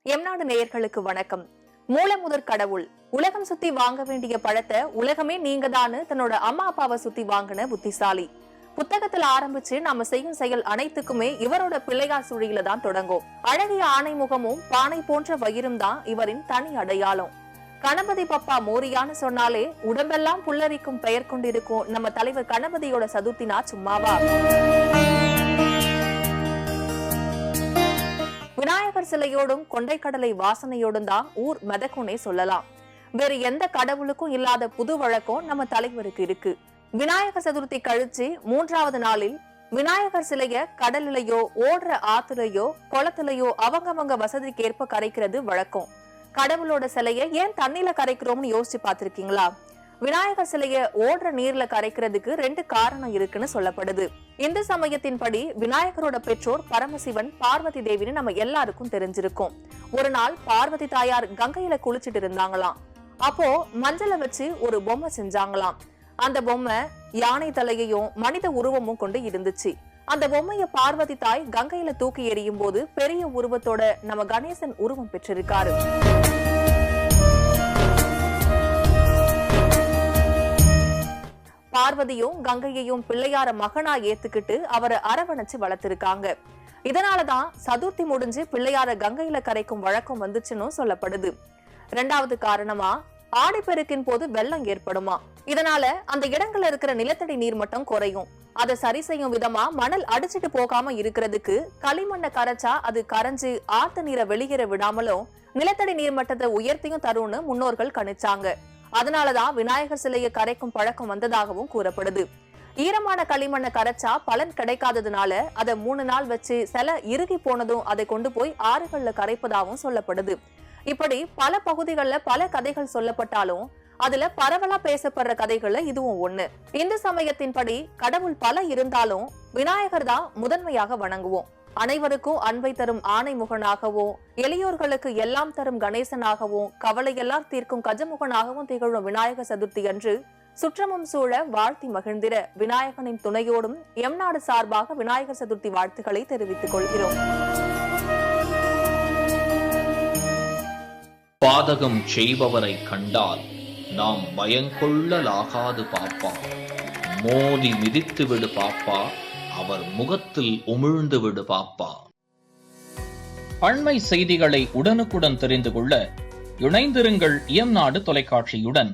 எம்நாடு நேயர்களுக்கு வணக்கம். மூலமுதற் கடவுள் உலகம் சுத்தி வாங்க வேண்டிய பழத்தை உலகமே நீங்கதான்னு தன்னோட அம்மா அப்பாவை சுத்தி வாங்கின புத்திசாலி. புத்தகத்துல ஆரம்பிச்சு நாம செய்யும் செயல் அனைத்துக்குமே இவரோட பிள்ளையார் சுழியில தான் தொடங்கும். அழகிய ஆணை முகமும் பானை போன்ற வயிறும் தான் இவரின் தனி அடையாளம். கணபதி பப்பா மோரியான்னு சொன்னாலே உடம்பெல்லாம் புல்லரிக்கும் பெயர் கொண்டிருக்கும் நம்ம தலைவர் கணபதியோட சதுர்த்தினா சும்மாவா? விநாயகர் சிலையோடும் கொண்டைக்கடலை வாசனையோடும் தான் ஊர் மெதக்குனே சொல்லலாம். வேறு எந்த கடவுளுக்கும் இல்லாத புது வழக்கம் நம்ம தலைவருக்கு இருக்கு. விநாயகர் சதுர்த்தி கழிச்சு 3வது நாளில் விநாயகர் சிலைய கடலிலையோ ஓடுற ஆத்துலையோ குளத்திலையோ அவங்கவங்க வசதிக்கேற்ப கரைக்கிறது வழக்கம். கடவுளோட சிலைய ஏன் தண்ணில கரைக்கிறோம்னு யோசிச்சு பாத்திருக்கீங்களா? விநாயகர் சிலைய ஓடுற நீர்ல கரைக்கிறதுக்கு 2 காரணம் இருக்குன்னு சொல்லப்படுது. இந்து சமயத்தின்படி விநாயகரோட பெற்றோர் பரமசிவன், பார்வதி தேவின்னு நம்ம எல்லாருக்கும் தெரிஞ்சிருக்கும். ஒரு நாள் பார்வதி தாயார் கங்கையில குளிச்சிட்டு இருந்தாங்களாம். அப்போ மஞ்சளை வச்சு ஒரு பொம்மை செஞ்சாங்களாம். அந்த பொம்மை யானை தலையையும் மனித உருவமும் கொண்டு இருந்துச்சு. அந்த பொம்மைய பார்வதி தாய் கங்கையில தூக்கி எறியும் போது பெரிய உருவத்தோட நம்ம கணேசன் உருவம் பெற்றிருக்காரு. பார்வதியும் கங்கையையும் பிள்ளையார மகனா ஏத்துக்கிட்டு அவரை அரவணைச்சு வளர்த்திருக்காங்க. இதனாலதான் சதுர்த்தி முடிஞ்சு பிள்ளையார கங்கையில கரைக்கும் வழக்கம் வந்துச்சுன்னு சொல்லப்படுது. 2வது காரணமா ஆடிப்பெருக்கின் போது வெள்ளம் ஏற்படுமா. இதனால அந்த இடங்கள்ல இருக்கிற நிலத்தடி நீர் மட்டம் குறையும். அதை சரி செய்யும் விதமா மணல் அடிச்சிட்டு போகாம இருக்கிறதுக்கு களிமண்ணை கரைச்சா அது கரைஞ்சு ஆத்து நீரை வெளியேற விடாமலும் நிலத்தடி நீர் மட்டத்தை உயர்த்தியும் தரும்னு முன்னோர்கள் கணிச்சாங்க. அதனாலதான் விநாயகர் சிலையை கரைக்கும் பழக்கம் வந்ததாகவும் கூறப்படுது. ஈரமான களிமண்ணை கரைச்சா பலன் கிடைக்காததுனால அதை 3 நாள் வச்சு சிலை இறுகி போனதும் அதை கொண்டு போய் ஆறுகள்ல கரைப்பதாகவும் சொல்லப்படுது. இப்படி பல பகுதிகள்ல பல கதைகள் சொல்லப்பட்டாலும் அதுல பரவலா பேசப்படுற கதைகள்ல இதுவும் ஒண்ணு. இந்து சமயத்தின்படி கடவுள் பல இருந்தாலும் விநாயகர் தான் முதன்மையாக வணங்குவோம். அனைவருக்கும் அன்பை தரும் ஆணை முகனாகவும், எளியோர்களுக்கு எல்லாம் தரும் கணேசனாகவும், கவலையெல்லாம் தீர்க்கும் கஜமுகனாகவும் திகழும் விநாயகர் சதுர்த்தி அன்று சுற்றமும் சூழ வாழ்த்தி மகிழ்ந்திட விநாயகனின் துணையோடும் எம்நாடு சார்பாக விநாயகர் சதுர்த்தி வாழ்த்துக்களை தெரிவித்துக் கொள்கிறோம். பாதகம் செய்பவரை கண்டால் நாம் பயங்கொள்ளலாகாது பாப்பா, மோதி மிதித்து விடு பாப்பா, அவர் முகத்தில் உமிழ்ந்து விடு பாப்பா. அண்மை செய்திகளை உடனுக்குடன் தெரிந்து கொள்ள இணைந்திருங்கள் எம்நாடு தொலைக்காட்சியுடன்.